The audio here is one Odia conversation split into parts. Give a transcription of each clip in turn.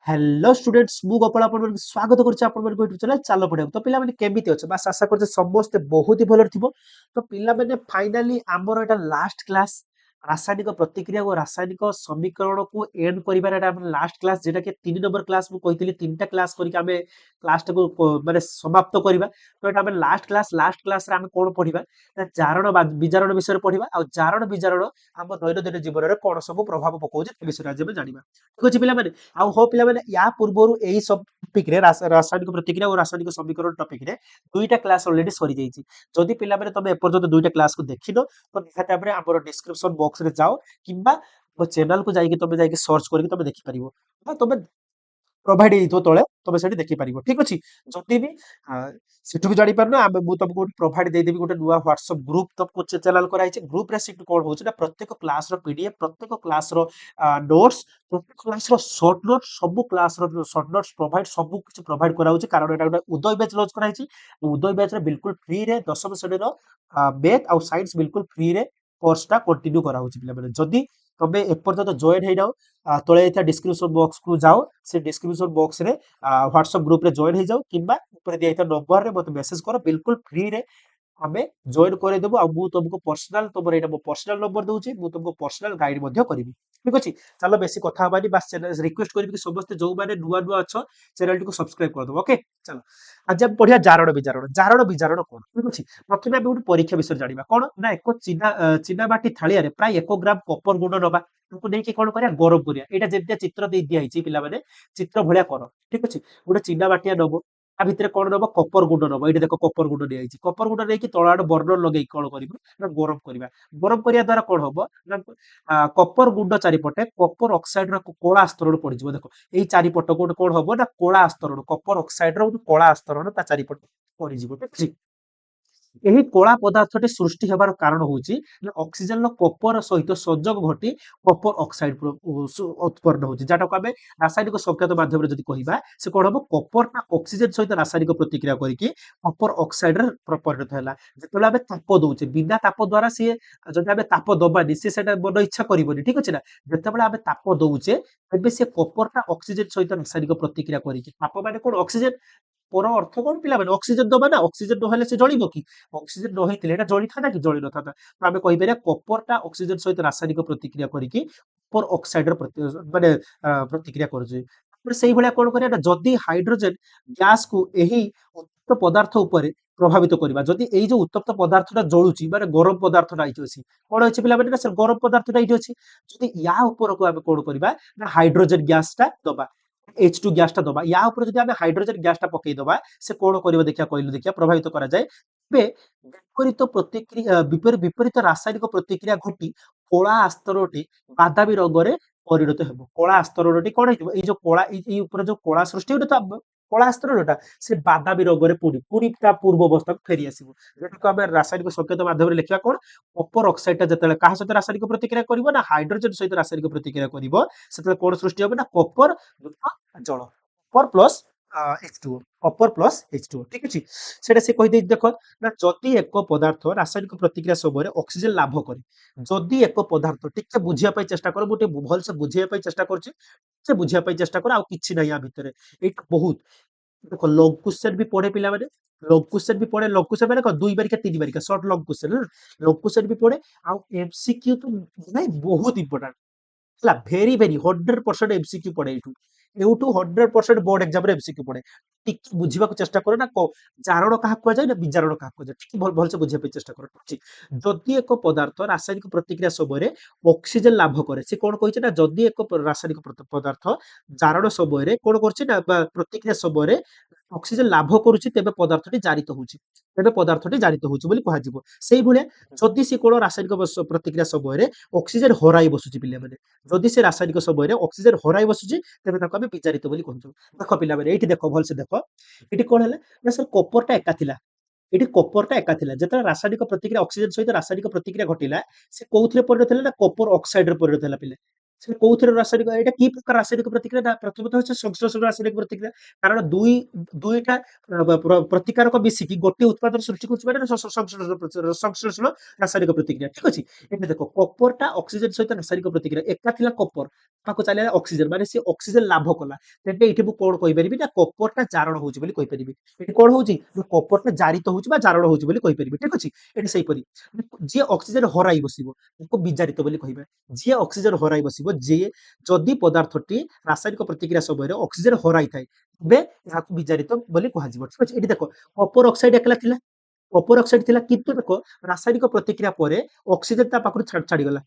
हेलो स्टूडेंट्स मु गोपाल आपण स्वागत करुच्ची आपण यूट्यूब चैनल चाल पढ़िया तो पिला माने केमिति अछि बस आशा करछे समस्त बहुत ही भलो थिबो तो पिला माने फाइनली हमर एटा लास्ट क्लास रासायनिक प्रतिक्रिया और रासायनिक समीकरण को एंड करिबार एटा हमर लास्ट क्लास जेटा के 3 नंबर क्लास मु कहितली तीनटा क्लास करिक हमें क्लास माने समाप्त करिबा तो एटा हमें लास्ट क्लास रे हमें कोन पढ़िबा ना जारण विजारण विषय पढ़िबा आ जारण विजारण हम दैनंदिन जीवन रे कोन सब प्रभाव पकोजे ए विषय आज हमें जानिबा ठीक अछि पिला माने आउ हो पिला माने या पूर्वरु एही सब टॉपिक रे रासायनिक प्रतिक्रिया और रासायनिक समीकरण टॉपिक रे दुईटा क्लास ऑलरेडी सरी जाईची जदि पिला माने तमे एपर्यंत दुईटा क्लास को देखिनो तो निहाती भाबरे हमर डिस्क्रिप्शन बॉक्स रे जाओ किंबा मो चैनल को जाईकी तमे जाईकी सर्च करके तमे देखि परिबो तमे प्रोवाइड ହେଇଥିବ ତଳେ ତମେ ସେଠି ଦେଖିପାରିବ ଠିକ ଅଛି ଯଦି ବି ସେଠୁ ବି ଜାଣିପାରୁନ ଆମେ ମୁଁ ତମକୁ ଗୋଟେ ପ୍ରୋଭାଇଡ ଦେଇଦେବି ଗୋଟେ ନୂଆ ହ୍ୱାଟ୍ସଆପ ଗ୍ରୁପ ତମକୁ ଚ୍ୟାନେଲ କରାହେଇଛି ଗ୍ରୁପ ରେ ସେଠି କଣ ହଉଛି ନା ପ୍ରତ୍ୟେକ କ୍ଲାସ ର ପିଡିଏଫ ପ୍ରତ୍ୟେକ କ୍ଲାସ ର ନୋଟ୍ସ ପ୍ରତ୍ୟେକ କ୍ଲାସ ର ସର୍ଟ ନୋଟ ସବୁ କ୍ଲାସ ର ସର୍ଟ ନୋଟ୍ସ ପ୍ରୋଭାଇଡ ସବୁ କିଛି ପ୍ରୋଭାଇଡ କରାହଉଛି କାରଣ ଏଟା ଗୋଟେ ଉଦୟ ବ୍ୟାଚ୍ ଲଞ୍ଚ କରାହେଇଛି ଉଦୟ ବ୍ୟାଚ୍ ରେ ବିଲକୁଲ ଫ୍ରି ରେ ଦଶମ ଶ୍ରେଣୀର ମ୍ୟାଥ ଆଉ ସାଇନ୍ସ ବିଲକୁଲ ଫ୍ରି ରେ କୋର୍ସ ଟା କଣ୍ଟିନ୍ୟू କରାହଉଛି ପିଲାମାନେ ଯଦି ତମେ ଏପର୍ଯ୍ୟନ୍ତ ଜଏନ ହେଇନାও ତଳେ ଥିବା ଡିସ୍କ୍ରିପ୍ସନ ବକ୍ସ କୁ ଯାଅ से डिस्क्रिप्शन बॉक्स रे व्हाट्सएप ग्रुप रे जॉइन हो जाओ किंबा ऊपर दिया था नंबर रे मते मेसेज करो बिल्कुल फ्री रे हमें जॉइन करे देबो आ मु तुमको पर्सनल तमर एटा मो पर्सनल नंबर दोउची मु तुमको पर्सनल गाइड मध्ये करबी ठीक अछि चलो बेसी कथा हबानी बस चैनल रिक्वेस्ट करबी कि समस्त जो माने नुवा नुवा अछ चैनल को सब्सक्राइब कर दो ओके चलो आज हम पढ़िया जारण विजारण कोन ठीक अछि प्रथमे हम ଗୋଟେ परीक्षा विषय जानिबा कोन ना एक चिना माटी थालिया रे प्राय 1 ग्राम कपर गुण नबा तुमको नेकी कोन करिया गरम करिया एटा जेते चित्र दे दिया हिची पिला माने चित्र भलिया कर ठीक अछि ଗୋଟେ चिना माटिया नबो ता भितरे कोन नबो कपर गुंड नबो एठी देखो कपर गुंड दिया हिची कपर गुंड नेकी तळाड बर्नर लगेई कोन करिबो ना गरम करिया द्वारा कोन हबो ना कपर गुंड चारिपटे कपर ऑक्साइड रो कोला स्तरण पडिजिबो देखो एई चारिपट कोन कोन हबो ना कोला स्तरण कपर ऑक्साइड रो कोला स्तरण ता चारिपट पडिजिबो ठीक अछि ଏହି କଳା ପଦାର୍ଥଟି ସୃଷ୍ଟି ହେବାର କାରଣ ହଉଛି ନା ଅକ୍ସିଜେନର କପର ସହିତ ସଂଯୋଗ ଘଟି କପର ଅକ୍ସାଇଡ ଉତ୍ପନ୍ନ ହଉଛି ଯାହାଟାକୁ ଆମେ ରାସାୟନିକ ସଂକେତ ମାଧ୍ୟମରେ ଯଦି କହିବା ସେ କଣ ହବ କପରଟା ଅକ୍ସିଜେନ ସହିତ ରାସାୟନିକ ପ୍ରତିକ୍ରିୟା କରିକି କପର ଅକ୍ସାଇଡରେ ପରିଣତ ହେଲା ଯେତେବେଳେ ଆମେ ତାପ ଦଉଛେ ବିନା ତାପ ଦ୍ଵାରା ସିଏ ଯଦି ଆମେ ତାପ ଦବାନି ସିଏ ସେଟା ମନ ଇଚ୍ଛା କରିବନି ଠିକ ଅଛି ନା ଯେତେବେଳେ ଆମେ ତାପ ଦଉଛେ ତେବେ ସେ କପରଟା ଅକ୍ସିଜେନ ସହିତ ରାସାୟନିକ ପ୍ରତିକ୍ରିୟା କରିକି ତାପ ମାନେ କଣ ଅକ୍ସିଜେନ ପର ଅର୍ଥ କଣ ପିଲାମାନେ ଅକ୍ସିଜେନ ଦବା ନା ଅକ୍ସିଜେନ ନହେଲେ ସେ ଜଳିବ କି ଅକ୍ସିଜେନ ନ ହେଇଥିଲେ ଏଟା ଜଳିଥାନ୍ତା କି ଜଳି ନଥାନ୍ତା ତ ଆମେ କହିପାରିବା କପରଟା ଅକ୍ସିଜେନ ସହିତ ରାସାୟନିକ ପ୍ରତିକ୍ରିୟା କରିକି କପର ଅକ୍ସାଇଡର ମାନେ ପ୍ରତିକ୍ରିୟା କରୁଛି ତାପରେ ସେଇଭଳିଆ କଣ କରିବା ନା ଯଦି ହାଇଡ୍ରୋଜେନ ଗ୍ୟାସକୁ ଏହି ଉତ୍ତପ୍ତ ପଦାର୍ଥ ଉପରେ ପ୍ରଭାବିତ କରିବା ଯଦି ଏଇ ଯୋଉ ଉତ୍ତପ୍ତ ପଦାର୍ଥଟା ଜଳୁଛି ମାନେ ଗରମ ପଦାର୍ଥଟା ଏଇଠି ଅଛି କଣ ଅଛି ପିଲାମାନେ ନା ସେ ଗରମ ପଦାର୍ଥଟା ଏଇଠି ଅଛି ଯଦି ୟା ଉପରକୁ ଆମେ କଣ କରିବା ନା ହାଇଡ୍ରୋଜେନ ଗ୍ୟାସଟା ଦବା H2 ଗ୍ୟାସ ଟା ଦବା ୟା ଉପରେ ଯଦି ଆମେ ହାଇଡ୍ରୋଜେନ ଗ୍ୟାସ ଟା ପକେଇ ଦବା ସେ କଣ କରିବ ଦେଖିବା କହିଲୁ ଦେଖିବା ପ୍ରଭାବିତ କରାଯାଏ ଏବେ ବିପରୀତ ପ୍ରତିକ୍ରିୟା ବିପରୀତ ରାସାୟନିକ ପ୍ରତିକ୍ରିୟା ଘଟି କଳା ଆସ୍ତରଟି ବାଦାମୀ ରଙ୍ଗରେ ପରିଣତ ହେବ କଳା ଆସ୍ତରଣଟି କଣ ହେଇଯିବ ଏଇ ଯୋଉ କଳା ଏଇ ଉପରେ ଯୋଉ କଳା ସୃଷ୍ଟି ହଉଛି ତ କଳା ଆସ୍ତରଣଟା ସେ ବାଦାମୀ ରଙ୍ଗରେ ପୁଣି ତା ପୂର୍ବ ଅବସ୍ଥାକୁ ଫେରି ଆସିବ ଯୋଉଟାକୁ ଆମେ ରାସାୟନିକ ସଂକେତ ମାଧ୍ୟମରେ ଲେଖିବା କଣ କପର ଅକ୍ସାଇଡ ଟା ଯେତେବେଳେ କାହା ସହିତ ରାସାୟନିକ ପ୍ରତିକ୍ରିୟା କରିବ ନା ହାଇଡ୍ରୋଜେନ ସହିତ ରାସାୟନିକ ପ୍ରତିକ୍ରିୟା କରିବ ସେତେବେଳେ କଣ ସୃଷ୍ଟି ହେବ ନା କପର ଜଳ କପର ପ୍ଲସ H2O କପର ପ୍ଲସ H2O ଠିକ ଅଛି ସେଟା ସେ କହିଦେଇ ଦେଖ ନା ଯଦି ଏକ ପଦାର୍ଥ ରାସାୟନିକ ପ୍ରତିକ୍ରିୟା ସମୟରେ ଅକ୍ସିଜେନ ଲାଭ କରେ ଯଦି ଏକ ପଦାର୍ଥ ଟିକେ ବୁଝିବା ପାଇଁ ଚେଷ୍ଟା କର ମୁଁ ଟିକେ ଭଲସେ ବୁଝିବା ପାଇଁ ଚେଷ୍ଟା କରୁଛି ଟିକେ ବୁଝିବା ପାଇଁ ଚେଷ୍ଟା କର ଆଉ କିଛି ନାହିଁ ୟା ଭିତରେ ଏଇଟା ବହୁତ ଦେଖ ଲଙ୍ଗ କ୍ୱେଶ୍ଚନ ବି ପଢେ ପିଲାମାନେ ଲଙ୍ଗ କ୍ୱେଶ୍ଚନ ବି ପଢେ ଲଙ୍ଗ କ୍ୱେଶ୍ଚନ ମାନେ କଣ 2 ବାରିକା 3 ବାରିକା short long question long question ବି ପଢେ ଆଉ ଏମସିକ୍ୟୁ ତ ନାଇଁ ବହୁତ ଇମ୍ପୋର୍ଟାଣ୍ଟ ହେଲା ଭେରି ଭେରି 100% ଏମସିକ୍ୟୁ ପଡେ ଏଇଠୁ ଏଉଠୁ 100% ବୋର୍ଡ ଏକ୍ସାମ ରେ ଏମସିକ୍ୟୁ ପଡେ ଟିକେ ବୁଝିବାକୁ ଚେଷ୍ଟା କର ନା ଜାରଣ କାହାକୁ କୁହାଯାଏ ନା ବିଜାରଣ କାହାକୁ କୁହାଯାଏ ଟିକେ ଭଲସେ ବୁଝିବା ପାଇଁ ଚେଷ୍ଟା କର ଠିକ ଅଛି ଯଦି ଏକ ପଦାର୍ଥ ରାସାୟନିକ ପ୍ରତିକ୍ରିୟା ସମୟରେ ଅକ୍ସିଜେନ ଲାଭ କରେ ସେ କଣ କହିଛି ନା ଯଦି ଏକ ରାସାୟନିକ ପଦାର୍ଥ ଜାରଣ ସମୟରେ କଣ କରୁଛି ନା ପ୍ରତିକ୍ରିୟା ସମୟରେ ଅକ୍ସିଜେନ ଲାଭ କରୁଛି ତେବେ ପଦାର୍ଥଟି ଜାରିତ ହଉଛି ବୋଲି କୁହାଯିବ ସେଇଭଳିଆ ଯଦି ସେ କଣ ରାସାୟନିକ ପ୍ରତିକ୍ରିୟା ସମୟରେ ଅକ୍ସିଜେନ ହରାଇ ବସୁଛି ପିଲାମାନେ ଯଦି ସେ ରାସାୟନିକ ସମୟରେ ଅକ୍ସିଜେନ ହରାଇ ବସୁଛି ତେବେ ତାକୁ ଆମେ ବିଜାରିତ ବୋଲି କହୁଛୁ ଦେଖ ପିଲାମାନେ ଏଇଠି ଦେଖ ଭଲସେ ଦେଖ ଏଠି କଣ ହେଲା ନା ସାର୍ କପରଟା ଏକା ଥିଲା ଏଠି କପରଟା ଏକା ଥିଲା ଯେତେବେଳେ ରାସାୟନିକ ପ୍ରତିକ୍ରିୟା ଅକ୍ସିଜେନ ସହିତ ରାସାୟନିକ ପ୍ରତିକ୍ରିୟା ଘଟିଲା ସେ କୋଉଥିରେ ପରିଣତ ହେଲା ନା କପର ଅକ୍ସାଇଡରେ ପରିଣତ ହେଲା ପିଲା ସେ କୋଉଥିରେ ରାସାୟନିକ ଏଇଟା କି ପ୍ରକାର ରାସାୟନିକ ପ୍ରତିକ୍ରିୟା ନା ପ୍ରଥମତଃ ହচ্ছে ସଂଶ୍ଳେଷଣ ରାସାୟନିକ ପ୍ରତିକ୍ରିୟା କାରଣ ଦୁଇଟା ପ୍ରତିକାରକ ମିଶିକି ଗୋଟିଏ ଉତ୍ପାଦନ ସୃଷ୍ଟି କରୁଛି ମାନେ ସଂଶ୍ଳେଷଣ ରାସାୟନିକ ପ୍ରତିକ୍ରିୟା ଠିକ ଅଛି। ଏବେ ଦେଖ କପରଟା ଅକ୍ସିଜେନ ସହିତ ରାସାୟନିକ ପ୍ରତିକ୍ରିୟା ଏକା ଥିଲା କପର ପାଖକୁ ଚାଲିଲା ଅକ୍ସିଜେନ ମାନେ ସେ ଅକ୍ସିଜେନ ଲାଭ କଲା ତେବେ ଏଇଠି ମୁଁ କଣ କହିପାରିବି ନା କପରଟା ଜାରଣ ହଉଛି ବୋଲି କହିପାରିବି। ଏଠି କଣ ହଉଛି ନା କପରଟା ଜାରିତ ହଉଛି ବା ଜାରଣ ହଉଛି ବୋଲି କହିପାରିବି ଠିକ ଅଛି। ଏଠି ସେଇପରି ଯିଏ ଅକ୍ସିଜେନ ହରାଇ ବସିବ ତାକୁ ବିଜାରିତ ବୋଲି କହିବା। ଯିଏ ଅକ୍ସିଜେନ ହରାଇ ବସିବ ଯିଏ ଯଦି ପଦାର୍ଥଟି ରାସାୟନିକ ପ୍ରତିକ୍ରିୟା ସମୟରେ ଅକ୍ସିଜେନ ହରାଇଥାଏ ତେବେ ଏହାକୁ ବିଜାରିତ ବୋଲି କୁହାଯିବ ଠିକ ଅଛି। ଏଠି ଦେଖ କପର ଅକ୍ସାଇଡ ଏକଲା ଥିଲା କପର ଅକ୍ସାଇଡ ଥିଲା କିନ୍ତୁ ଦେଖ ରାସାୟନିକ ପ୍ରତିକ୍ରିୟା ପରେ ଅକ୍ସିଜେନ ତା ପାଖରୁ ଛାଡିଗଲା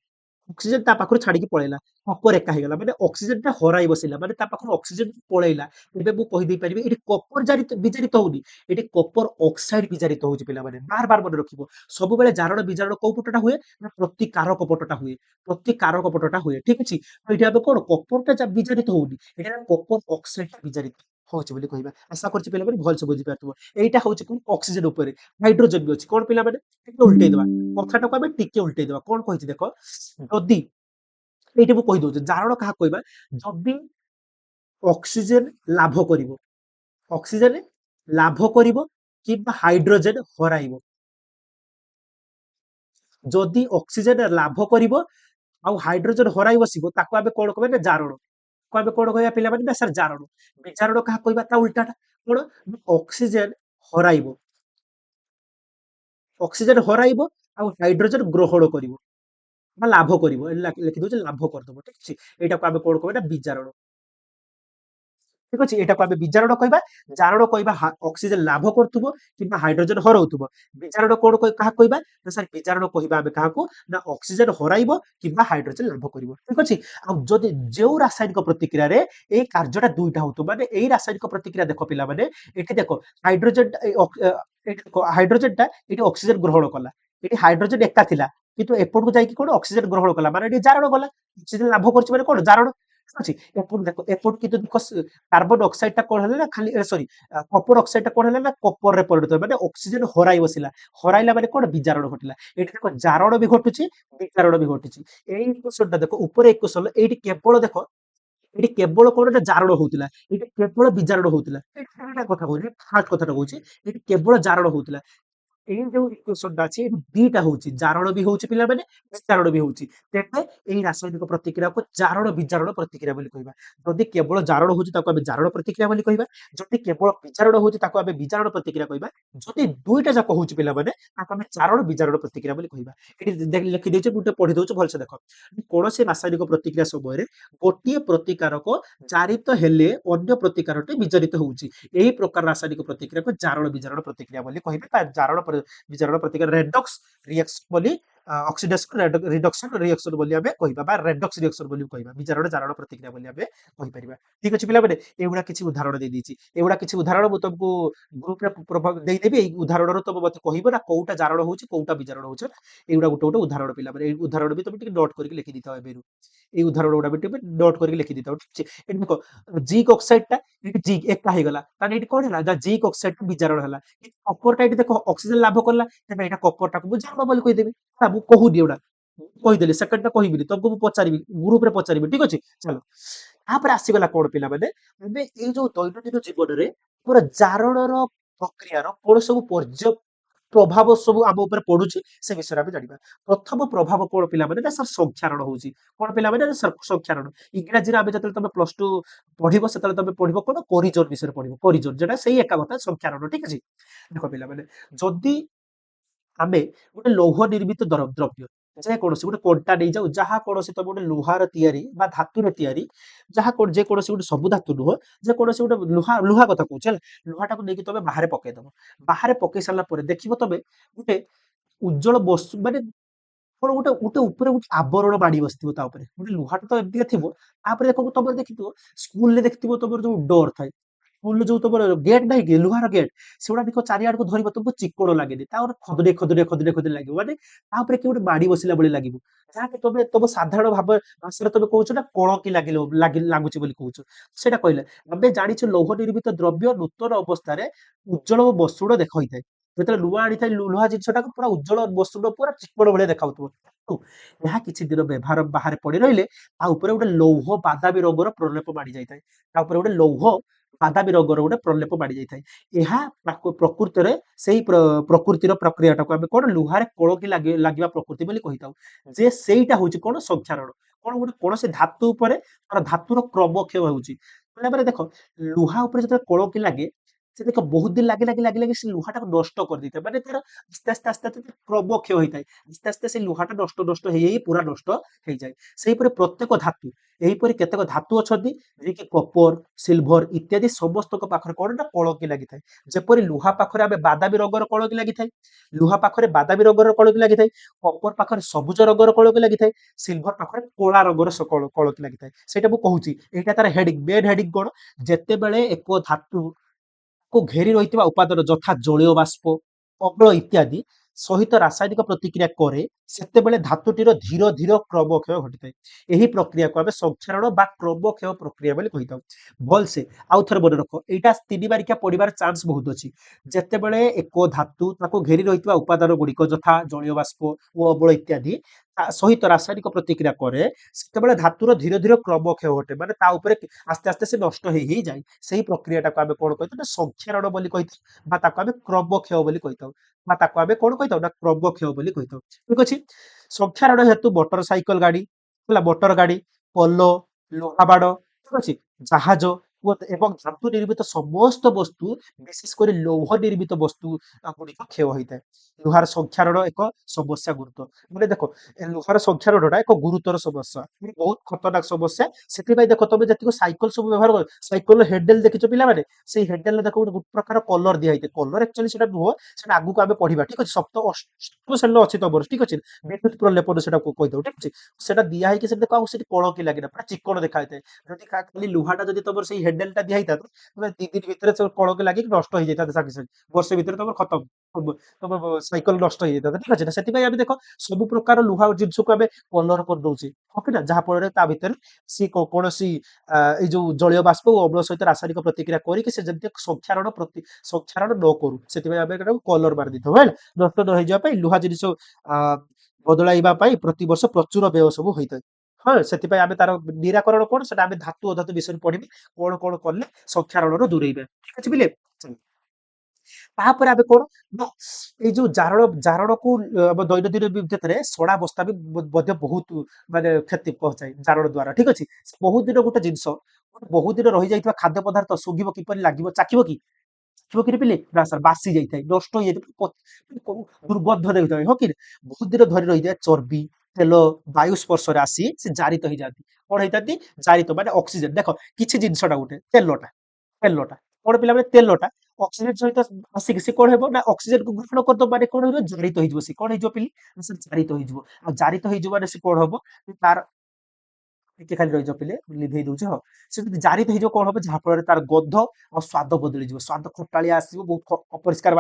ଅକ୍ସିଜେନ ତା ପାଖରୁ ଛାଡିକି ପଳେଇଲା କପର ଏକା ହେଇଗଲା ମାନେ ଅକ୍ସିଜେନ ଟା ହରାଇ ବସିଲା ମାନେ ତା ପାଖରୁ ଅକ୍ସିଜେନ ପଳେଇଲା। ଏବେ ମୁଁ କହିଦେଇ ପାରିବି ଏଠି କପର ବିଜାରିତ ହଉନି ଏଠି କପର ଅକ୍ସାଇଡ ବିଜାରିତ ହଉଛି ପିଲାମାନେ ବାର ବାର ମନେ ରଖିବ। ସବୁବେଳେ ଜାରଣ ବିଜାରଣ କୋଉ ପଟଟା ହୁଏ ନା ପ୍ରତିକାରକ ପଟଟା ହୁଏ ପ୍ରତିକାରକ ପଟଟା ହୁଏ ଠିକ ଅଛି। ତ ଏଠି ଆମେ କଣ କପରଟା ବିଜାରିତ ହଉନି ଏଠି କପର ଅକ୍ସାଇଡ ବିଜାରିତ ହଉଛି ବୋଲି କହିବା। ଆଶା କରୁଛି ପିଲାମାନେ ଭଲସେ ବୁଝିପାରୁଥିବ। ଏଇଟା ହଉଛି କଣ ଅକ୍ସିଜେନ ଉପରେ ହାଇଡ୍ରୋଜେନ ବି ଅଛି କଣ ପିଲାମାନେ ଟିକେ ଉଲଟେଇ ଦବା କଥାଟାକୁ ଆମେ ଟିକେ ଉଲଟେଇ ଦବା କଣ କହିଛି ଦେଖ ଯଦି ଏଇଠି ମୁଁ କହିଦଉଛି ଜାରଣ କାହାକୁ କହିବା ଯଦି ଅକ୍ସିଜେନ ଲାଭ କରିବ ଅକ୍ସିଜେନ ଲାଭ କରିବ କିମ୍ବା ହାଇଡ୍ରୋଜେନ ହରାଇବ ଯଦି ଅକ୍ସିଜେନ ଲାଭ କରିବ ଆଉ ହାଇଡ୍ରୋଜେନ ହରାଇ ବସିବ ତାକୁ ଆମେ କଣ କହିବା ନା ଜାରଣ ତାକୁ ଆମେ କଣ କହିବା ପିଲାମାନେ ନା ସାର୍ ଜାରଣ। ବିଜାରଣ କାହା କହିବା ତା ଉଲ୍ଟାଟା କଣ ଅକ୍ସିଜେନ ହରାଇବ ଅକ୍ସିଜେନ ହରାଇବ ଆଉ ହାଇଡ୍ରୋଜେନ ଗ୍ରହଣ କରିବ ବା ଲାଭ କରିବ ଲେଖିଦଉଛି ଲାଭ କରିଦବ ଠିକ ଅଛି। ଏଇଟାକୁ ଆମେ କଣ କହିବା ନା ବିଜାରଣ ଠିକ ଅଛି। ଏଇଟାକୁ ଆମେ ବିଜାରଣ କହିବା ଜାରଣ କହିବା ଅକ୍ସିଜେନ ଲାଭ କରୁଥିବ କିମ୍ବା ହାଇଡ୍ରୋଜେନ ହରଉଥିବ। ବିଜାରଣ କଣ କାହାକୁ କହିବା ନା ସାର୍ ବିଜାରଣ କହିବା ଆମେ କାହାକୁ ନା ଅକ୍ସିଜେନ ହରାଇବ କିମ୍ବା ହାଇଡ୍ରୋଜେନ ଲାଭ କରିବ ଠିକ ଅଛି। ଆଉ ଯଦି ଯୋଉ ରାସାୟନିକ ପ୍ରତିକ୍ରିୟାରେ ଏଇ କାର୍ଯ୍ୟଟା ଦୁଇଟା ହଉଥିବ ମାନେ ଏଇ ରାସାୟନିକ ପ୍ରତିକ୍ରିୟା ଦେଖ ପିଲାମାନେ ଏଠି ଦେଖ ହାଇଡ୍ରୋଜେନ ହାଇଡ୍ରୋଜେନଟା ଏଠି ଅକ୍ସିଜେନ ଗ୍ରହଣ କଲା ଏଠି ହାଇଡ୍ରୋଜେନ ଏକା ଥିଲା କିନ୍ତୁ ଏପଟକୁ ଯାଇକି କଣ ଅକ୍ସିଜେନ ଗ୍ରହଣ କଲା ମାନେ ଏଠି ଜାରଣ ଗଲା ଅକ୍ସିଜେନ ଲାଭ କରୁଛି ମାନେ କଣ ଜାରଣ ଠିକ ଅଛି। ଏପଟ ଦେଖ ଏପଟ କିନ୍ତୁ ଦେଖ କାର୍ବନ ଅକ୍ସାଇଡ ଟା କଣ ହେଲା ନା ଖାଲି ସରି କପର ଅକ୍ସାଇଡ ଟା କଣ ହେଲା ନା କପରରେ ପରିଣତ ହେଲା ମାନେ ଅକ୍ସିଜେନ ହରାଇ ବସିଲା ହରାଇଲା ମାନେ କଣ ବିଜାରଣ ଘଟିଲା। ଏଠି ଦେଖ ଜାରଣ ବି ଘଟୁଛି ବିଜାରଣ ବି ଘଟୁଛି। ଏଇ ଇକ୍ୱେସନ ଟା ଦେଖ ଉପରେ ଇକ୍ୱେସନ ଏଇଠି କେବଳ ଦେଖ ଏଠି କେବଳ କଣ ନା ଜାରଣ ହଉଥିଲା ଏଠି କେବଳ ବିଜାରଣ ହଉଥିଲା ଏଇଟା କଥା କହୁଛି ଫାର୍ଷ୍ଟ କଥାଟା କହୁଛି ଏଠି କେବଳ ଜାରଣ ହଉଥିଲା। ଏଇ ଯୋଉ ଇକ୍ୱେସନ ଟା ଅଛି ଏଠି ଦିଟା ହଉଛି ଜାରଣ ବି ହଉଛି ପିଲାମାନେ ବିଜାରଣ ବି ହଉଛି ତେବେ ଏଇ ରାସାୟନିକ ପ୍ରତିକ୍ରିୟାକୁ ଜାରଣ ବିଜାରଣ ପ୍ରତିକ୍ରିୟା ବୋଲି କହିବା। ଯଦି କେବଳ ଜାରଣ ହଉଛି ତାକୁ ଆମେ ଜାରଣ ପ୍ରତିକ୍ରିୟା ବୋଲି କହିବା ଯଦି କେବଳ ବିଜାରଣ ହଉଛି ତାକୁ ଆମେ ବିଜାରଣ ପ୍ରତିକ୍ରିୟା କହିବା ଯଦି ଦୁଇଟା ଯାକ ହଉଛି ପିଲାମାନେ ତାକୁ ଆମେ ଜାରଣ ବିଜାରଣ ପ୍ରତିକ୍ରିୟା ବୋଲି କହିବା। ଏଠି ଲେଖିଦେଇଛି ମୁଁ ଟିକେ ପଢି ଦଉଛି ଭଲସେ ଦେଖ କୌଣସି ରାସାୟନିକ ପ୍ରତିକ୍ରିୟା ସମୟରେ ଗୋଟିଏ ପ୍ରତିକାରକ ଜାରିତ ହେଲେ ଅନ୍ୟ ପ୍ରତିକାରଟି ବିଜାରିତ ହଉଛି ଏହି ପ୍ରକାର ରାସାୟନିକ ପ୍ରତିକ୍ରିୟାକୁ ଜାରଣ ବିଜାରଣ ପ୍ରତିକ୍ରିୟା ବୋଲି କହିବେ ବା ଜାରଣ ବିଜାରଣ ପ୍ରତିକ୍ରିୟା ରେଡକ୍ସ ରିଏକ୍ସନ ବୋଲି ଅକ୍ସିଡେସନ ରିଡକ୍ସନ ରିଏକ୍ସନ ବୋଲି ଆମେ କହିବା ବା ରେଡକ୍ସ ରିଏକ୍ସନ ବୋଲି କହିବା ବିଜାରଣ ଜାରଣ ପ୍ରତିକ୍ରିୟା ବୋଲି ଆମେ କହିପାରିବା। ଠିକ ଅଛି ପିଲାମାନେ ଏଇଗୁଡା କିଛି ଉଦାହରଣ ଦେଇଦେଇଛି ଏଗୁଡା କିଛି ଉଦାହରଣ ମୁଁ ତମକୁ ଗ୍ରୁପରେ ପ୍ରଭାବ ଦେଇଦେବି ଏଇ ଉଦାହରଣରୁ ତମେ ମତେ କହିବ ନା କୋଉଟା ଜାରଣ ହଉଛି କୋଉଟା ବିଜାରଣ ହଉଛି ଏଇଗୁଡା ଗୋଟେ ଗୋଟେ ଉଦାହରଣ ପିଲାମାନେ ଏଇ ଉଦାହରଣ ବି ତମେ ଟିକେ ନୋଟ କରିକି ଲେଖିଦେଇଥାଅ ଏବେରୁ ଏଇ ଉଦାହରଣ ଗୁଡା ବି ଟିକେ ନୋଟ କରିକି ଲେଖିଦେଇଥାଅ ଠିକ ଅଛି। ଏଠି ଦେଖ ଜିଙ୍କ ଅକ୍ସାଇଡ ଟା ଏଠି ଜିଙ୍କ ଏକା ହେଇଗଲା ତାହେଲେ ଏଠି କଣ ହେଲା ନା ଜିଙ୍କ ଅକ୍ସାଇଡ ଟା ବିଜାରଣ ହେଲା କିନ୍ତୁ କପରଟା ଏଠି ଦେଖ ଅକ୍ସିଜେନ ଲାଭ କଲା ତେବେ ଏଇଟା କପରଟାକୁ ମୁଁ ଜାରଣ ବୋଲି କହିଦେବି ହେଲା ମୁଁ କହୁନି ଏଗୁଡା କହିଦେଲି ସେକେଣ୍ଡ ଟା କହିବିନି ତମକୁ ମୁଁ ପଚାରିବି ଗ୍ରୁପରେ ପଚାରିବି ଠିକ ଅଛି। ଚାଲ ତାପରେ ଆସିଗଲା କଣ ପିଲାମାନେ ଆମେ ଏଇ ଯୋଉ ଦୈନନ୍ଦିନ ଜୀବନରେ ପୁରା ଜାରଣର ପ୍ରକ୍ରିୟାର କଣ ସବୁ ପ୍ରଭାବ ସବୁ ଆମ ଉପରେ ପଡୁଛି ସେ ବିଷୟରେ ଆମେ ଜାଣିବା। ପ୍ରଥମ ପ୍ରଭାବ କଣ ପିଲାମାନେ ନା ସାର୍ ସଂଖ୍ୟାରଣ ହଉଛି କଣ ପିଲାମାନେ ନା ସଂଖ୍ୟାରଣ ଇଂରାଜୀରେ ଆମେ ଯେତେବେଳେ ତମେ +2 ପଢିବ ସେତେବେଳେ ତମେ ପଢିବ କଣ ପରିଜନ ବିଷୟରେ ପଢିବ ପରିଜନ ଯେଟା ସେଇ ଏକା କଥା ସଂଖ୍ୟାରଣ ଠିକ ଅଛି। ଦେଖ ପିଲାମାନେ ଯଦି ଆମେ ଗୋଟେ ଲୌହ ନିର୍ମିତ ଦ୍ରବ୍ୟ ଯେକୌଣସି ଗୋଟେ କଣ୍ଟା ନେଇଯାଉ ଯାହା କୌଣସି ତମେ ଗୋଟେ ଲୁହାର ତିଆରି ବା ଧାତୁରେ ତିଆରି ଯାହା ଯେକୌଣସି ଗୋଟେ ସବୁ ଧାତୁ ନୁହଁ ଯେକୌଣସି ଗୋଟେ ଲୁହା ଲୁହା କଥା କହୁଛି ହେଲା ଲୁହାଟାକୁ ନେଇକି ତମେ ବାହାରେ ପକେଇଦବ ବାହାରେ ପକେଇ ସାରିଲା ପରେ ଦେଖିବ ତମେ ଗୋଟେ ଉଜ୍ଜଳ ବସ୍ତୁ ମାନେ କଣ ଗୋଟେ ଗୋଟେ ଉପରେ ଗୋଟେ ଆବରଣ ମାଡି ବସିଥିବ ତା ଉପରେ ଗୋଟେ ଲୁହାଟା ତ ଏମିତିକା ଥିବ ତାପରେ ଦେଖ ତମର ଦେଖିଥିବ ସ୍କୁଲରେ ଦେଖିଥିବ ତମର ଯୋଉ ଡୋର ଥାଏ ସ୍କୁଲରେ ଯୋଉ ତମର ଗେଟ୍ ନାହିଁ କି ଲୁହାର ଗେଟ୍ ସେଗୁଡା ଦେଖ ଚାରିଆଡକୁ ଧରିବ ତମକୁ ଚିକ୍କଣ ଲାଗେନି ତାପରେ ଖଦଡିଆ ଲାଗିବ ମାନେ ତାପରେ କିଏ ଗୋଟେ ମାଡି ବସିଲା ଭଳି ଲାଗିବ ଯାହାକି ତମ ସାଧାରଣ ଭାଷାରେ ତମେ କହୁଛ ନା କଳଙ୍କି ଲାଗୁଛି ବୋଲି କହୁଛ ସେଇଟା କହିଲେ ଆମେ ଜାଣିଛୁ ଲୌହ ନିର୍ମିତ ଦ୍ରବ୍ୟ ନୂତନ ଅବସ୍ଥାରେ ଉଜ୍ଜଳ ଓ ମସୃଣ ଦେଖ ହୋଇଥାଏ ଯେତେବେଳେ ନୂଆ ଆଣିଥାଏ ଲୁହା ଜିନିଷଟାକୁ ପୁରା ଉଜ୍ଜଳ ମସୃଣ ପୁରା ଚିକ୍କଣ ଭଳିଆ ଦେଖାଉଥିବ। କିନ୍ତୁ ଏହା କିଛି ଦିନ ବ୍ୟବହାର ବାହାରେ ପଡି ରହିଲେ ତା ଉପରେ ଗୋଟେ ଲୌହ ବାଦାମୀ ରଙ୍ଗର ପ୍ରଲେପ ମାଡି ଯାଇଥାଏ। ତା ଉପରେ ଗୋଟେ ଲୌହ ବାଦାମୀ ରଙ୍ଗର ଗୋଟେ ପ୍ରଲେପ ମାଡି ଯାଇଥାଏ। ଏହା ପ୍ରକୃତରେ ସେଇ ପ୍ରକୃତିର ପ୍ରକ୍ରିୟାଟାକୁ ଆମେ କଣ ଲୁହାରେ କଳକି ଲାଗିବା ପ୍ରକୃତି ବୋଲି କହିଥାଉ। ଯେ ସେଇଟା ହଉଛି କଣ ସଂକ୍ଷାରଣ। କଣ ଗୋଟେ କୌଣସି ଧାତୁ ଉପରେ ତାର ଧାତୁର କ୍ରମକ୍ଷୟ ହଉଛି। ମାନେ ଦେଖ ଲୁହା ଉପରେ ଯେତେବେଳେ କଳକି ଲାଗେ ସେ ଦେଖ ବହୁତ ଦିନ ଲାଗି ଲାଗି ଲାଗି ଲାଗି ସେ ଲୁହାଟାକୁ ନଷ୍ଟ କରିଦେଇଥାଏ। ମାନେ ତାର ଆସ୍ତେ ଆସ୍ତେ ଆସ୍ତେ ଆସ୍ତେ କ୍ରମକ୍ଷୟ ହୋଇଥାଏ। ଆସ୍ତେ ଆସ୍ତେ ସେ ଲୁହାଟା ନଷ୍ଟ ନଷ୍ଟ ହେଇ ହେଇ ପୁରା ନଷ୍ଟ ହେଇଯାଏ। ସେହିପରି ପ୍ରତ୍ୟେକ ଧାତୁ ଏହିପରି କେତେକ ଧାତୁ ଅଛନ୍ତି ଯିଏକି କପର, ସିଲଭର ଇତ୍ୟାଦି ସମସ୍ତଙ୍କ ପାଖରେ କଣ ନା କଳକି ଲାଗିଥାଏ। ଯେପରି ଲୁହା ପାଖରେ ଆମେ ବାଦାମୀ ରଙ୍ଗର କଳକି ଲାଗିଥାଏ। ଲୁହା ପାଖରେ ବାଦାମୀ ରଙ୍ଗର କଳକି ଲାଗିଥାଏ। କପର ପାଖରେ ସବୁଜ ରଙ୍ଗର କଳକି ଲାଗିଥାଏ। ସିଲଭର ପାଖରେ କଳା ରଙ୍ଗର କଳକି ଲାଗିଥାଏ। ସେଇଟା ମୁଁ କହୁଛି ଏଇଟା ତାର ହେଡିଂ ମେନ୍ ହେଡିଂ କଣ ଯେତେବେଳେ ଏକ ଧାତୁ କୁ ଘେରି ରହିଥିବା ଉପାଦାନ ଯଥା ଜଳୀୟ ବାଷ୍ପ, ଅମ୍ଳ ଇତ୍ୟାଦି ସହିତ ରାସାୟନିକ ପ୍ରତିକ୍ରିୟା କରେ ସେତେବେଳେ ଧାତୁଟିର ଧୀର ଧୀର କ୍ରମକ୍ଷୟ ଘଟିଥାଏ। ଏହି ପ୍ରକ୍ରିୟାକୁ ଆମେ ସଂକ୍ଷାରଣ ବା କ୍ରମକ୍ଷୟ ପ୍ରକ୍ରିୟା ବୋଲି କହିଥାଉ। ଭଲସେ ଆଉ ଥରେ ମନେ ରଖ ଏଇଟା 3 ମାରିକିଆ ପଡିବାର ଚାନ୍ସ ବହୁତ ଅଛି। ଯେତେବେଳେ ଏକ ଧାତୁ ତାକୁ ଘେରି ରହିଥିବା ଉପାଦାନ ଗୁଡିକ ଯଥା ଜଳୀୟ ବାଷ୍ପ ଓ ଅମ୍ଳ ଇତ୍ୟାଦି ତା ସହିତ ରାସାୟନିକ ପ୍ରତିକ୍ରିୟା କରେ ସେତେବେଳେ ଧାତୁର ଧୀରେ ଧୀରେ କ୍ରମକ୍ଷୟ ଘଟେ। ମାନେ ତା ଉପରେ ଆସ୍ତେ ଆସ୍ତେ ସେ ନଷ୍ଟ ହେଇ ହେଇ ଯାଏ। ସେଇ ପ୍ରକ୍ରିୟାଟାକୁ ଆମେ କଣ କହିଥାଉ ନା ସଂକ୍ଷାରଣ ବୋଲି କହିଥାଉ ବା ତାକୁ ଆମେ କ୍ରମକ୍ଷୟ ବୋଲି କହିଥାଉ। ବା ତାକୁ ଆମେ କଣ କହିଥାଉ ନା କ୍ରମକ୍ଷୟ ବୋଲି କହିଥାଉ। ଠିକ ଅଛି। ସଂକ୍ଷାରଣ ହେତୁ ମୋଟର ସାଇକେଲ ଗାଡି ହେଲା ମୋଟର ଗାଡି, ପୋଲ, ଲୁହା ବାଡ ଠିକ ଅଛି ଜାହାଜ ଏବଂ ଧାତୁ ନିର୍ମିତ ସମସ୍ତ ବସ୍ତୁ ବିଶେଷ କରି ଲୌହ ନିର୍ମିତ ବସ୍ତୁ ଗୁଡିକ କ୍ଷୟ ହୋଇଥାଏ। ଲୁହାର ସଂକ୍ଷାରଣ ଏକ ସମସ୍ୟା ଗୁରୁତ୍ୱ ମାନେ ଦେଖ ଏ ଲୁହାର ସଂକ୍ଷାରଣଟା ଏକ ଗୁରୁତର ସମସ୍ୟା ବହୁତ ଖତରନାକ ସମସ୍ୟା। ସେଥିପାଇଁ ଦେଖ ତମେ ଯେତିକି ସାଇକେଲ ସବୁ ବ୍ୟବହାର କର ସାଇକେଲର ହେଣ୍ଡେଲ ଦେଖିଛ ପିଲାମାନେ ସେଇ ହେଣ୍ଡେଲରେ ଦେଖ ଗୋଟେ ପ୍ରକାର କଲର ଦିଆହେଇଥାଏ। କଲର ଆକ୍ଚୁଆଲି ସେଟା ନୁହଁ ସେଟା ଆଗକୁ ଆମେ ପଢିବା ଠିକ ଅଛି। ସପ୍ତମ ଶ୍ରେଣୀରେ ଅଛି ତମର ଠିକ ଅଛି। ବିଦ୍ୟୁତ ପ୍ରଲେପନ ସେଟାକୁ କହିଥାଉ ଠିକ ଅଛି। ସେଟା ଦିଆ ହେଇକି ସେଠି ଦେଖ ଆଉ ସେଠି କଳକି ଲାଗିନା ପୁରା ଚିକ୍କଣ ଦେଖାଯାଇଥାଏ। ଯଦି ଖାଲି ଲୁହାଟା ଯଦି ତମର ସେଇ ହେଣ୍ଡେଲଟା ଦିଆ ହେଇଥାନ୍ତା ତମେ 2 ଦିନ ଭିତରେ ସବୁ କଳକି ଲାଗିକି ନଷ୍ଟ ହେଇଯାଇଥାନ୍ତା ସାଙ୍ଗେ ସାଙ୍ଗେ। ବର୍ଷେ ଭିତରେ ତମର ଖତମ। ତମ ସାଇକେଲ ନଷ୍ଟ ହେଇଯାଇଥାନ୍ତା ଠିକ ଅଛି ନା। ସେଥିପାଇଁ ଆମେ ଦେଖ ସବୁ ପ୍ରକାର ଲୁହା ଜିନିଷକୁ ଆମେ କଲର କରିଦଉଛେ ହଁ କି ନା ଯାହା ଫଳରେ ତା ଭିତରେ ସିଏ କୌଣସି ଏଇ ଯୋଉ ଜଳୀୟ ବାଷ୍ପ ଓ ଅମ୍ଳ ସହିତ ରାସାୟନିକ ପ୍ରତିକ୍ରିୟା କରିକି ସେ ଯେମିତି ସଂକ୍ଷାରଣ ନ କରୁ ସେଥିପାଇଁ ଆମେ ଏଟାକୁ କଲର ମାରି ଦେଇଥାଉ ହେଲା। ନଷ୍ଟ ନ ହେଇଯିବା ପାଇଁ ଲୁହା ଜିନିଷ ଆ ବଦଳାଇବା ପାଇଁ ପ୍ରତିବର୍ଷ ପ୍ରଚୁର ବ୍ୟୟ ସବୁ ହୋଇଥାଏ। ହଁ ସେଥିପାଇଁ ଆମେ ତାର ନିରାକରଣ କଣ ସେଟା ଆମେ ଧାତୁ ଅଧାତୁ ବିଷୟରେ ପଢିବି କଣ କଣ କଲେ ସଂକ୍ଷାରଣରୁ ଦୂରେଇବା ଠିକ ଅଛି ପିଲେ। ତାପରେ ଆମେ କଣ ନା ଏଇ ଯୋଉ ଜାରଣକୁ ଆମ ଦୈନନ୍ଦିନ ଭିତରେ ସଡା ବସ୍ତା ବି ମଧ୍ୟ ବହୁତ ମାନେ କ୍ଷତି ପହଞ୍ଚାଏ ଜାରଣ ଦ୍ଵାରା ଠିକ ଅଛି। ବହୁତ ଦିନ ଗୋଟେ ଜିନିଷ ବହୁତ ଦିନ ରହିଯାଇଥିବା ଖାଦ୍ୟ ପଦାର୍ଥ ଶୁଙ୍ଗିବ କିପରି ଲାଗିବ ଚାଖିବ କି? ଚାଖିବ କି ରେ ପିଲେ ନା ସାର୍ ବାସି ଯାଇଥାଏ ନଷ୍ଟ ହେଇଯାଇଥାଏ ଦୁର୍ଗନ୍ଧ ଦେଉଥାଏ ହଁ କି ବହୁତ ଦିନ ଧରି ରହିଯାଏ ଚର୍ବି ତେଲ ବାୟୁ ସ୍ପର୍ଶରେ ଆସି ସେ ଜାରିତ ହେଇଯାଆନ୍ତି। କଣ ହେଇଥାନ୍ତି ଜାରିତ ମାନେ ଅକ୍ସିଜେନ ଦେଖ କିଛି ଜିନିଷଟା ଗୋଟେ ତେଲଟା କଣ ପିଲାମାନେ ତେଲଟା ଅକ୍ସିଜେନ ସହିତ ଆସିକି ସେ କଣ ହେବ ନା ଅକ୍ସିଜେନକୁ ଗ୍ରହଣ କରିଦବ ମାନେ କଣ ହେଇଯିବ ଜାରିତ ହେଇଯିବ ସେ କଣ ହେଇଯିବ ପିଲେ ନା ସେ ଜାରିତ ହେଇଯିବ। ଆଉ ଜାରିତ ହେଇଯିବ ମାନେ ସେ କଣ ହବ ତାର ଟିକେ ଖାଲି ରହିଯାଉ ପିଲେ ଲିଭେଇ ଦଉଛି ହଁ। ସେ ଯଦି ଜାରିତ ହେଇଯିବ କଣ ହବ ଯାହା ଫଳରେ ତାର ଗନ୍ଧ ଆଉ ସ୍ୱାଦ ବଦଳିଯିବ ସ୍ୱାଦ ଖଟାଳିଆ ଆସିବ ବହୁତ ଅପରିଷ୍କାର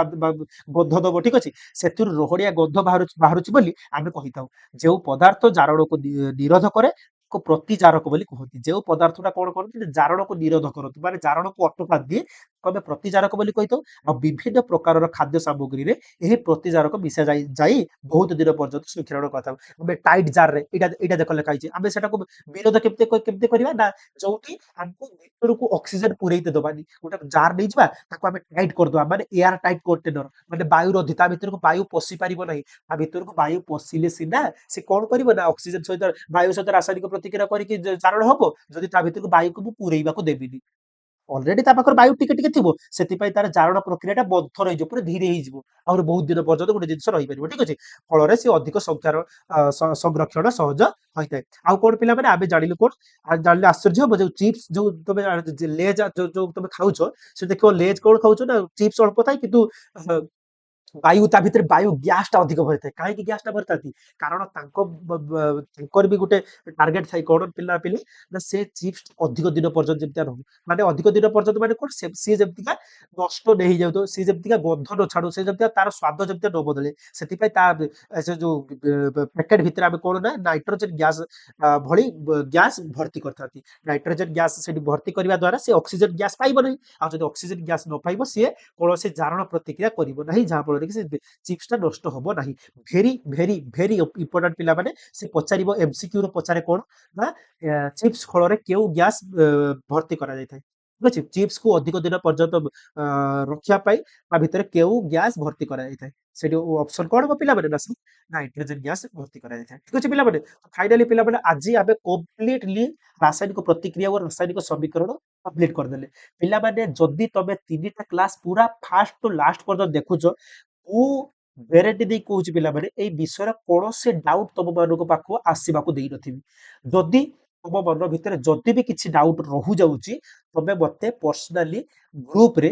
ଗନ୍ଧ ଦବ ଠିକ ଅଛି। ସେଥିରୁ ରୋହଣିଆ ଗନ୍ଧ ବାହାରୁଛି ବୋଲି ଆମେ କହିଥାଉ। ଯେଉଁ ପଦାର୍ଥ ଜାରଣକୁ ନିରୋଧ କରେ ତାକୁ ପ୍ରତିଜାରକ ବୋଲି କୁହନ୍ତି। ଯେଉଁ ପଦାର୍ଥଟା କଣ କରନ୍ତି ନା ଜାରଣକୁ ନିରୋଧ କରନ୍ତି ମାନେ ଜାରଣକୁ ଅଟକାନ୍ତି ତାକୁ ଆମେ ପ୍ରତିଜାରକ ବୋଲି କହିଥାଉ। ଆଉ ବିଭିନ୍ନ ପ୍ରକାରର ଖାଦ୍ୟ ସାମଗ୍ରୀରେ ଏହି ପ୍ରତିଜାରକ ମିଶା ଯାଇ ବହୁତ ଦିନ ପର୍ଯ୍ୟନ୍ତ ସଂରକ୍ଷଣ କରିଥାଉ। ଆମେ ଟାଇଟ୍ ଜାରରେ ଏଇଟା ଦେଖ ଲେଖା ହେଇଛି ଆମେ ସେଟାକୁ ବିରୋଧ କେମିତି କରିବା ନା ଯୋଉଠି ଆମକୁ ଭିତରକୁ ଅକ୍ସିଜେନ ପୁରେଇତେ ଦବାନି ଗୋଟେ ଜାର ନେଇଯିବା ତାକୁ ଆମେ ଟାଇଟ୍ କରିଦବା ମାନେ ଏୟାର ଟାଇଟ୍ କଣ୍ଟେନର ମାନେ ବାୟୁ ରୋଧୀ ତା ଭିତରକୁ ବାୟୁ ପଶି ପାରିବ ନାହିଁ। ତା ଭିତରକୁ ବାୟୁ ପଶିଲେ ସିନା ସେ କଣ କରିବ ନା ଅକ୍ସିଜେନ ସହିତ ବାୟୁ ସହିତ ରାସାୟନିକ ପ୍ରତିକ୍ରିୟା କରିକି ଜାରଣ ହବ। ଯଦି ତା ଭିତରକୁ ବାୟୁକୁ ମୁଁ ପୁରେଇବାକୁ ଦେବିନି ଅଲରେଡି ତା ପାଖରେ ବାୟୁ ଟିକେ ଟିକେ ଥିବ ସେଥିପାଇଁ ତାର ଜାରଣ ପ୍ରକ୍ରିୟାଟା ମନ୍ଥର ହେଇଯିବ ପୁରା ଧୀରେ ହେଇଯିବ ଆହୁରି ବହୁତ ଦିନ ପର୍ଯ୍ୟନ୍ତ ଗୋଟେ ଜିନିଷ ରହିପାରିବ ଠିକ ଅଛି। ଫଳରେ ସେ ଅଧିକ ସଂରକ୍ଷଣ ସହଜ ହୋଇଥାଏ। ଆଉ କଣ ପିଲାମାନେ ଆମେ ଜାଣିଲୁ କଣ ଜାଣିଲେ ଆଶ୍ଚର୍ଯ୍ୟ ହବ ଯୋଉ ଚିପ୍ସ ଯୋଉ ତମେ ଲେଜ ଯୋଉ ତମେ ଖାଉଛ ସେ ଦେଖିବ ଲେଜ କଣ ଖାଉଛ ନା ଚିପ୍ସ ଅଳ୍ପ ଥାଏ କିନ୍ତୁ ବାୟୁ ତା ଭିତରେ ବାୟୁ ଗ୍ୟାସ ଟା ଅଧିକ ଭରିଥାଏ। କାହିଁକି ଗ୍ୟାସ ଟା ଭରିଥାନ୍ତି କାରଣ ତାଙ୍କର ବି ଗୋଟେ ଟାର୍ଗେଟ ଥାଏ କଣ ପିଲେ ନା ସେ ଚିପ୍ସ ଅଧିକ ଦିନ ପର୍ଯ୍ୟନ୍ତ ଯେମିତି ରହୁ ମାନେ ଅଧିକ ଦିନ ପର୍ଯ୍ୟନ୍ତ ମାନେ କଣ ସିଏ ଯେମିତିକା ନଷ୍ଟ ନେଇ ହେଇଯାଉଥିବ ସିଏ ଯେମିତିକା ଗନ୍ଧ ନ ଛାଡୁ ସେ ଯେମିତିକା ତାର ସ୍ୱାଦ ଯେମିତି ନ ବଦଳେ ସେଥିପାଇଁ ତା ସେ ଯୋଉ ପ୍ୟାକେଟ ଭିତରେ ଆମେ କଣ ନା ନାଇଟ୍ରୋଜେନ ଗ୍ୟାସ ଭଳି ଗ୍ୟାସ ଭର୍ତ୍ତି କରିଥାନ୍ତି। ନାଇଟ୍ରୋଜେନ ଗ୍ୟାସ ସେଠି ଭର୍ତ୍ତି କରିବା ଦ୍ୱାରା ସେ ଅକ୍ସିଜେନ ଗ୍ୟାସ ପାଇବ ନାହିଁ। ଆଉ ଯଦି ଅକ୍ସିଜେନ ଗ୍ୟାସ ନ ପାଇବ ସିଏ କୌଣସି ଜାରଣ ପ୍ରତିକ୍ରିୟା କରିବ ନାହିଁ ଯାହା ଫଳରେ ଫଳରେ କି ସେ ଚିପ୍ସଟା ନଷ୍ଟ ହବ ନାହିଁ। ଭେରି ଭେରି ଭେରି ଇମ୍ପୋର୍ଟାଣ୍ଟ ପିଲାମାନେ ସେ ପଚାରିବ ଏମସିକ୍ୟୁ ରେ ପଚାରେ କଣ ନା ଚିପ୍ସ ଖୋଳରେ କେଉଁ ଗ୍ୟାସ ଭର୍ତ୍ତି କରାଯାଇଥାଏ। ଠିକ ଅଛି ଚିପ୍ସକୁ ଅଧିକ ଦିନ ପର୍ଯ୍ୟନ୍ତ ରଖିବା ପାଇଁ ତା ଭିତରେ କେଉଁ ଗ୍ୟାସ ଭର୍ତ୍ତି କରାଯାଇଥାଏ। ସେଠି ଅପସନ କଣ ହବ ପିଲାମାନେ ନା ନାଇଟ୍ରୋଜେନ ଗ୍ୟାସ ଭର୍ତ୍ତି କରାଯାଇଥାଏ। ଠିକ ଅଛି ପିଲାମାନେ ଫାଇନାଲି ପିଲାମାନେ ଆଜି ଆମେ କମ୍ପ୍ଲିଟଲି ରାସାୟନିକ ପ୍ରତିକ୍ରିୟା ଓ ରାସାୟନିକ ସମୀକରଣ କମ୍ପ୍ଲିଟ କରିଦେଲେ। ପିଲାମାନେ ଯଦି ତମେ 3ଟା କ୍ଲାସ ପୁରା ଫାଷ୍ଟ ଟୁ ଲାଷ୍ଟ ପର୍ଯ୍ୟନ୍ତ ଦେଖୁଛ ମୁଁ ଗ୍ୟାରେଣ୍ଟି ଦେଇ କହୁଛି ପିଲାମାନେ ଏଇ ବିଷୟରେ କୌଣସି ଡାଉଟ ତମ ମାନଙ୍କ ପାଖକୁ ଆସିବାକୁ ଦେଇନଥିବି। ଯଦି ତମ ମନ ଭିତରେ ଯଦି ବି କିଛି ଡାଉଟ ରହୁଯାଉଛି ତମେ ମତେ ପର୍ସନାଲି ଗ୍ରୁପରେ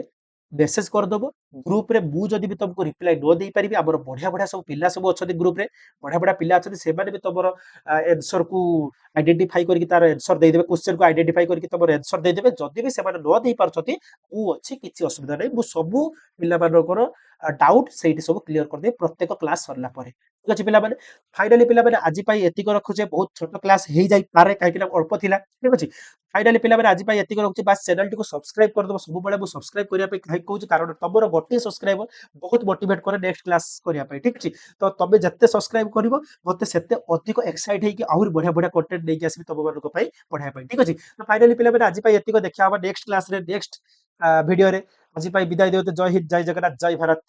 ମେସେଜ କରିଦବ। ଗ୍ରୁପରେ ମୁଁ ଯଦି ବି ତମକୁ ରିପ୍ଲାଏ ନ ଦେଇପାରିବି ଆମର ବଢିଆ ବଢିଆ ସବୁ ପିଲା ସବୁ ଅଛନ୍ତି ଗ୍ରୁପରେ ବଢିଆ ବଢିଆ ପିଲା ଅଛନ୍ତି ସେମାନେ ବି ତମର ଆନ୍ସର କୁ ଆଇଡେଣ୍ଟିଫାଇ କରିକି ତାର ଆନ୍ସର ଦେଇଦେବେ କ୍ୱେଶ୍ଚନ କୁ ଆଇଡେଣ୍ଟିଫାଇ କରିକି ତମର ଆନ୍ସର ଦେଇଦେବେ। ଯଦି ବି ସେମାନେ ନ ଦେଇ ପାରୁଛନ୍ତି ମୁଁ ଅଛି କିଛି ଅସୁବିଧା ନାହିଁ ମୁଁ ସବୁ ପିଲାମାନଙ୍କର ଡାଉଟ ସେଇଠି ସବୁ କ୍ଲିୟର କରିଦେବି ପ୍ରତ୍ୟେକ କ୍ଲାସ ସରିଲା ପରେ। ଠିକ ଅଛି ପିଲାମାନେ ଫାଇନାଲି ପିଲାମାନେ ଆଜି ପାଇଁ ଏତିକି ରଖୁଛେ ବହୁତ ଛୋଟ କ୍ଲାସ ହେଇଯାଇପାରେ କାହିଁକି ନା ଅଳ୍ପ ଥିଲା। ଠିକ ଅଛି ଫାଇନାଲି ପିଲାମାନେ ଆଜି ପାଇଁ ଏତିକି ରଖୁଛି ବାସ୍ ଚ୍ୟାନେଲଟିକୁ ସବସ୍କ୍ରାଇବ କରିଦେବ। ସବୁବେଳେ ମୁଁ ସବସ୍କ୍ରାଇବ କରିବା ପାଇଁ କାହିଁକି କହୁଛି କାରଣ ତମର ଗୋଟିଏ ସବସ୍କ୍ରାଇବର ବହୁତ ମୋଟିଭେଟ କରେ ନେକ୍ସଟ କ୍ଲାସ କରିବା ପାଇଁ। ଠିକ ଅଛି ତ ତମେ ଯେତେ ସବସ୍କ୍ରାଇବ କରିବ ମତେ ସେତେ ଅଧିକ ଏକ୍ସାଇଟ ହେଇକି ଆହୁରି ବଢିଆ ବଢିଆ କଣ୍ଟେଣ୍ଟ ନେଇକି ଆସିବି ତମମାନଙ୍କ ପାଇଁ ପଢାଇବା ପାଇଁ। ଠିକ ଅଛି ତ ଫାଇନାଲି ପିଲାମାନେ ଆଜି ପାଇଁ ଏତିକି ଦେଖା ହବା ନେକ୍ସଟ କ୍ଲାସରେ ନେକ୍ସଟ ଭିଡିଓରେ। ଆଜି ପାଇଁ ବିଦାୟ ଦିଅନ୍ତୁ। ଜୟ ହିନ୍ଦ ଜୟ ଜଗନ୍ନାଥ ଜୟ ଭାରତ।